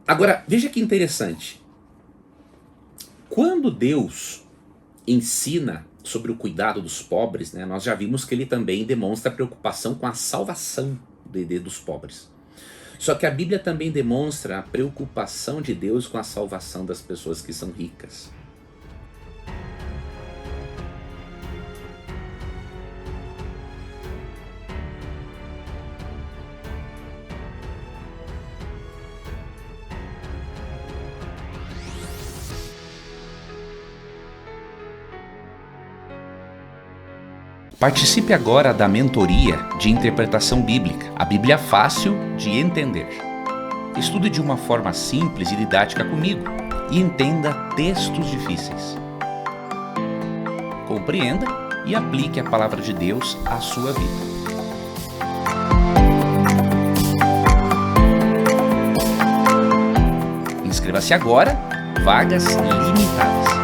Agora, veja que interessante. Quando Deus ensina sobre o cuidado dos pobres, né, nós já vimos que ele também demonstra preocupação com a salvação dos pobres. Só que a Bíblia também demonstra a preocupação de Deus com a salvação das pessoas que são ricas. Participe agora da mentoria de interpretação bíblica, a Bíblia fácil de entender. Estude de uma forma simples e didática comigo e entenda textos difíceis. Compreenda e aplique a palavra de Deus à sua vida. Inscreva-se agora, vagas limitadas.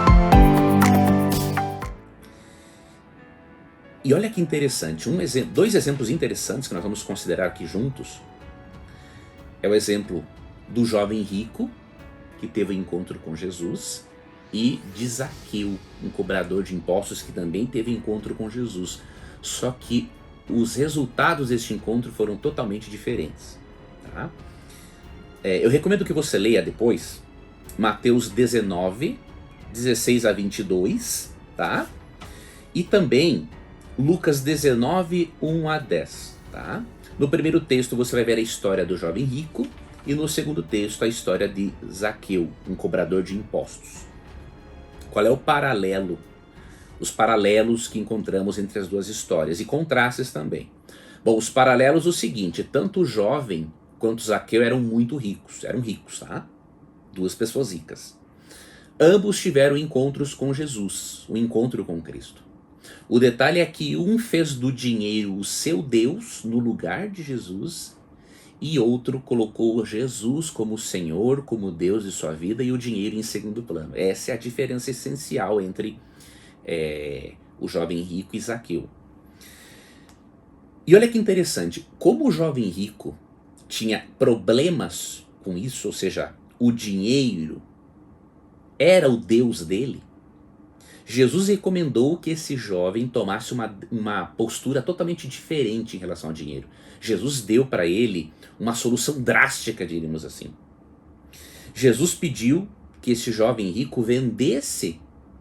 E olha que interessante, dois exemplos interessantes que nós vamos considerar aqui juntos. É o exemplo do jovem rico, que teve um encontro com Jesus, e de Zaqueu, um cobrador de impostos que também teve encontro com Jesus. Só que os resultados deste encontro foram totalmente diferentes. Tá? Eu recomendo que você leia depois Mateus 19, 16 a 22, tá? E também Lucas 19, 1 a 10, tá? No primeiro texto você vai ver a história do jovem rico e no segundo texto a história de Zaqueu, um cobrador de impostos. Qual é o paralelo? Os paralelos que encontramos entre as duas histórias e contrastes também. Bom, os paralelos o seguinte, tanto o jovem quanto Zaqueu eram muito ricos, tá? Duas pessoas ricas. Ambos tiveram encontros com Jesus, um encontro com Cristo. O detalhe é que um fez do dinheiro o seu Deus no lugar de Jesus e outro colocou Jesus como Senhor, como Deus de sua vida e o dinheiro em segundo plano. Essa é a diferença essencial entre o jovem rico e Zaqueu. E olha que interessante, como o jovem rico tinha problemas com isso, ou seja, o dinheiro era o Deus dele, Jesus recomendou que esse jovem tomasse uma postura totalmente diferente em relação ao dinheiro. Jesus deu para ele uma solução drástica, diríamos assim. Jesus pediu que esse jovem rico vendesse,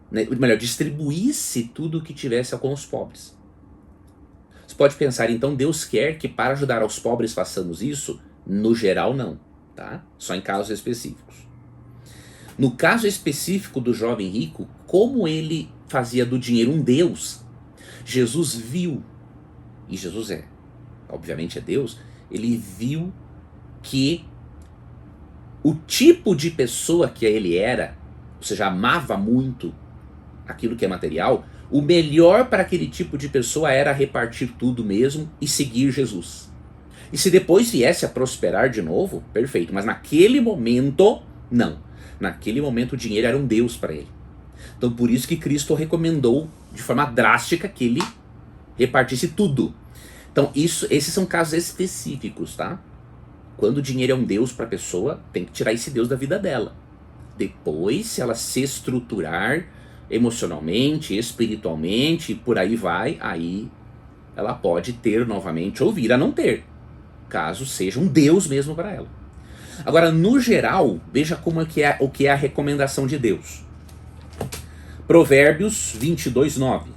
melhor, distribuísse tudo o que tivesse com os pobres. Você pode pensar, então Deus quer que para ajudar aos pobres façamos isso? No geral não, tá? Só em casos específicos. No caso específico do jovem rico, como ele fazia do dinheiro um Deus, Jesus viu, e Jesus obviamente é Deus, ele viu que o tipo de pessoa que ele era, ou seja, amava muito aquilo que é material, o melhor para aquele tipo de pessoa era repartir tudo mesmo e seguir Jesus. E se depois viesse a prosperar de novo, perfeito, mas naquele momento, não. Naquele momento o dinheiro era um Deus para ele. Então por isso que Cristo recomendou de forma drástica que ele repartisse tudo. Então esses são casos específicos, tá? Quando o dinheiro é um Deus para a pessoa, tem que tirar esse Deus da vida dela. Depois, se ela se estruturar emocionalmente, espiritualmente, e por aí vai, aí ela pode ter novamente ou vir a não ter, caso seja um Deus mesmo para ela. Agora, no geral, veja como o que é a recomendação de Deus. Provérbios 22, 9.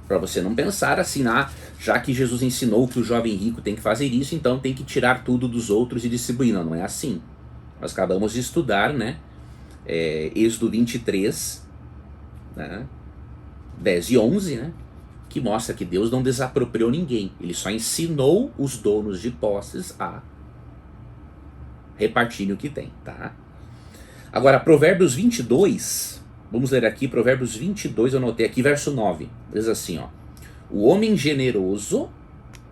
Para você não pensar assim, já que Jesus ensinou que o jovem rico tem que fazer isso, então tem que tirar tudo dos outros e distribuir. Não, não é assim. Nós acabamos de estudar, né? Êxodo 23, né? 10 e 11, né? Que mostra que Deus não desapropriou ninguém. Ele só ensinou os donos de posses a repartirem o que tem, tá? Agora, Provérbios 22, vamos ler aqui, Provérbios 22, eu anotei aqui, verso 9. Diz assim, ó: o homem generoso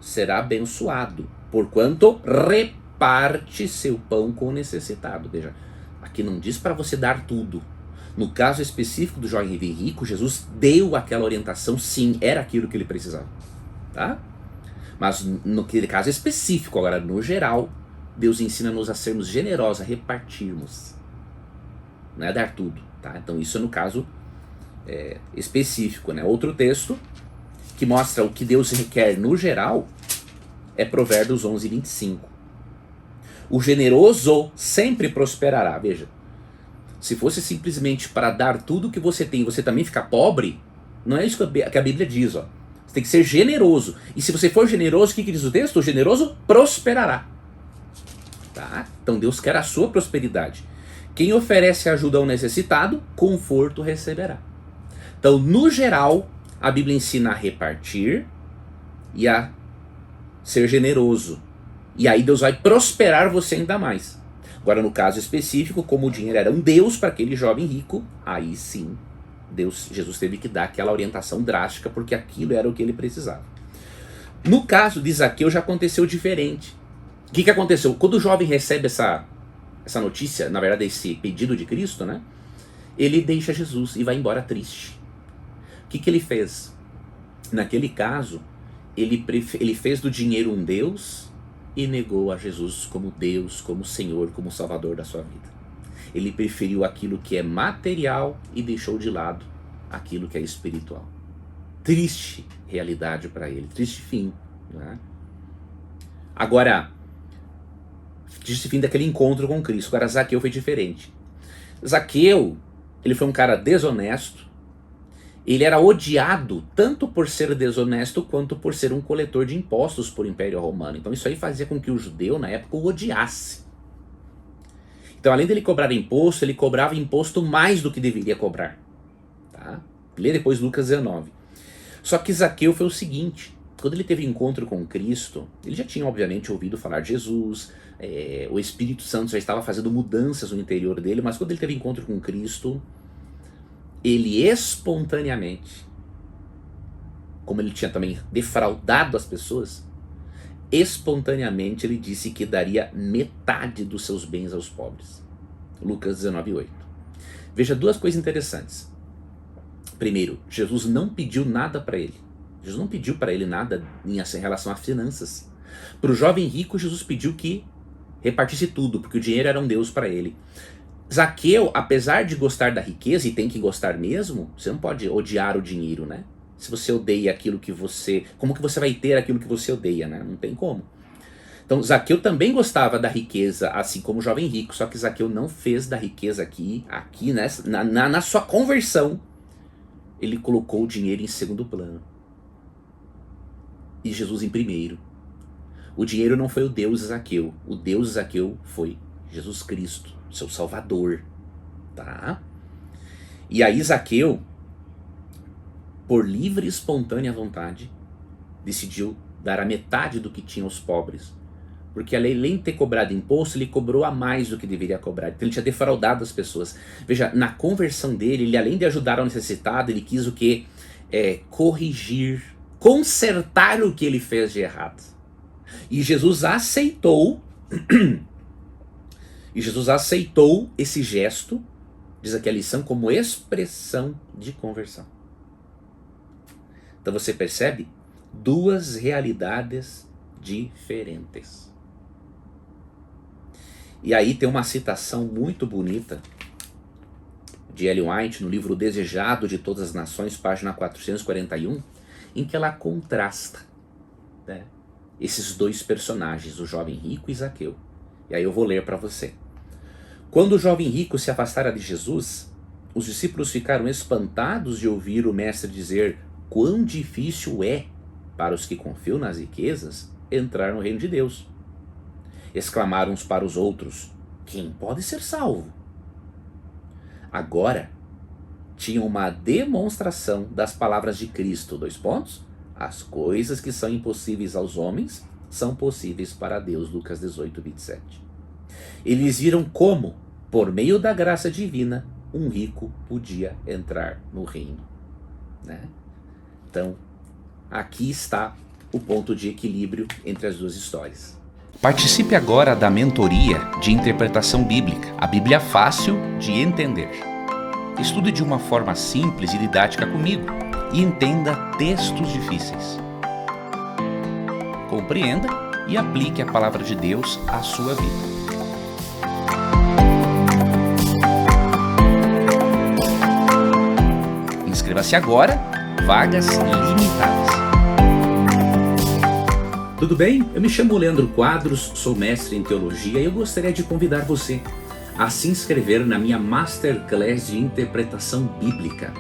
será abençoado, porquanto reparte seu pão com o necessitado. Veja, aqui não diz para você dar tudo. No caso específico do jovem rico, Jesus deu aquela orientação, sim, era aquilo que ele precisava, tá? Mas no caso específico, agora no geral, Deus ensina-nos a sermos generosos, a repartirmos. Não é dar tudo, tá? Então isso é no caso específico, né? Outro texto que mostra o que Deus requer no geral é Provérbios 11:25. O generoso sempre prosperará. Veja, se fosse simplesmente para dar tudo que você tem e você também ficar pobre, não é isso que a Bíblia diz, ó. Você tem que ser generoso. E se você for generoso, o que diz o texto? O generoso prosperará. Tá? Então Deus quer a sua prosperidade. Quem oferece ajuda ao necessitado, conforto receberá. Então, no geral, a Bíblia ensina a repartir e a ser generoso. E aí Deus vai prosperar você ainda mais. Agora, no caso específico, como o dinheiro era um Deus para aquele jovem rico, aí sim, Jesus teve que dar aquela orientação drástica, porque aquilo era o que ele precisava. No caso de Zaqueu já aconteceu diferente. O que aconteceu? Quando o jovem recebe essa notícia, na verdade esse pedido de Cristo, né? Ele deixa Jesus e vai embora triste. O que ele fez? Naquele caso, ele fez do dinheiro um Deus e negou a Jesus como Deus, como Senhor, como Salvador da sua vida. Ele preferiu aquilo que é material e deixou de lado aquilo que é espiritual. Triste realidade para ele, triste fim, né? Agora, triste fim daquele encontro com Cristo. Agora, Zaqueu foi diferente. Zaqueu, ele foi um cara desonesto. Ele era odiado tanto por ser desonesto quanto por ser um coletor de impostos por Império Romano. Então isso aí fazia com que o judeu na época o odiasse. Então, além dele cobrar imposto, ele cobrava imposto mais do que deveria cobrar. Tá? Lê depois Lucas 19. Só que Zaqueu foi o seguinte: quando ele teve encontro com Cristo, ele já tinha obviamente ouvido falar de Jesus, o Espírito Santo já estava fazendo mudanças no interior dele, mas quando ele teve encontro com Cristo, ele espontaneamente, como ele tinha também defraudado as pessoas, espontaneamente ele disse que daria metade dos seus bens aos pobres. Lucas 19:8. Veja duas coisas interessantes. Primeiro, Jesus não pediu nada para ele. Jesus não pediu para ele nada em relação a finanças. Para o jovem rico, Jesus pediu que repartisse tudo, porque o dinheiro era um Deus para ele. Zaqueu, apesar de gostar da riqueza, e tem que gostar mesmo, você não pode odiar o dinheiro, né? Se você odeia aquilo que você... Como que você vai ter aquilo que você odeia, né? Não tem como. Então, Zaqueu também gostava da riqueza, assim como o jovem rico, só que Zaqueu não fez da riqueza aqui na sua conversão, ele colocou o dinheiro em segundo plano. E Jesus em primeiro. O dinheiro não foi o Deus Zaqueu. O Deus Zaqueu foi Jesus Cristo, seu Salvador. Tá? E aí Zaqueu, por livre e espontânea vontade, decidiu dar a metade do que tinha aos pobres. Porque além de ter cobrado imposto, ele cobrou a mais do que deveria cobrar. Então ele tinha defraudado as pessoas. Veja, na conversão dele, ele além de ajudar ao necessitado, ele quis o quê? Corrigir, consertar o que ele fez de errado. E Jesus aceitou esse gesto, diz aqui a lição, como expressão de conversão. Então você percebe duas realidades diferentes. E aí tem uma citação muito bonita de Ellen White no livro Desejado de Todas as Nações, página 441, em que ela contrasta, né, esses dois personagens, o jovem rico e Zaqueu. E aí eu vou ler para você. Quando o jovem rico se afastara de Jesus, os discípulos ficaram espantados de ouvir o mestre dizer quão difícil é para os que confiam nas riquezas entrar no reino de Deus. Exclamaram uns para os outros: quem pode ser salvo? Agora tinha uma demonstração das palavras de Cristo. As coisas que são impossíveis aos homens são possíveis para Deus. Lucas 18:27. Eles viram como, por meio da graça divina, um rico podia entrar no reino, né? Então, aqui está o ponto de equilíbrio entre as duas histórias. Participe agora da mentoria de interpretação bíblica, a Bíblia fácil de entender. Estude de uma forma simples e didática comigo e entenda textos difíceis. Compreenda e aplique a palavra de Deus à sua vida. Inscreva-se agora, vagas limitadas. Tudo bem? Eu me chamo Leandro Quadros, sou mestre em teologia e eu gostaria de convidar você a se inscrever na minha Masterclass de Interpretação Bíblica.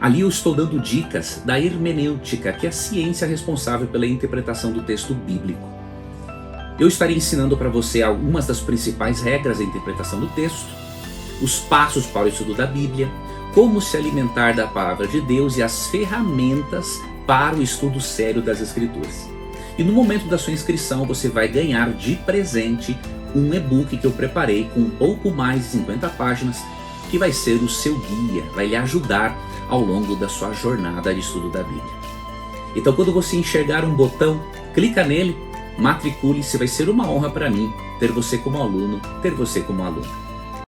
Ali eu estou dando dicas da hermenêutica, que é a ciência responsável pela interpretação do texto bíblico. Eu estarei ensinando para você algumas das principais regras da interpretação do texto, os passos para o estudo da Bíblia, como se alimentar da palavra de Deus e as ferramentas para o estudo sério das Escrituras. E no momento da sua inscrição você vai ganhar de presente um e-book que eu preparei com um pouco mais de 50 páginas, que vai ser o seu guia, vai lhe ajudar ao longo da sua jornada de estudo da Bíblia. Então, quando você enxergar um botão, clica nele, matricule-se, vai ser uma honra para mim ter você como aluno, ter você como aluna.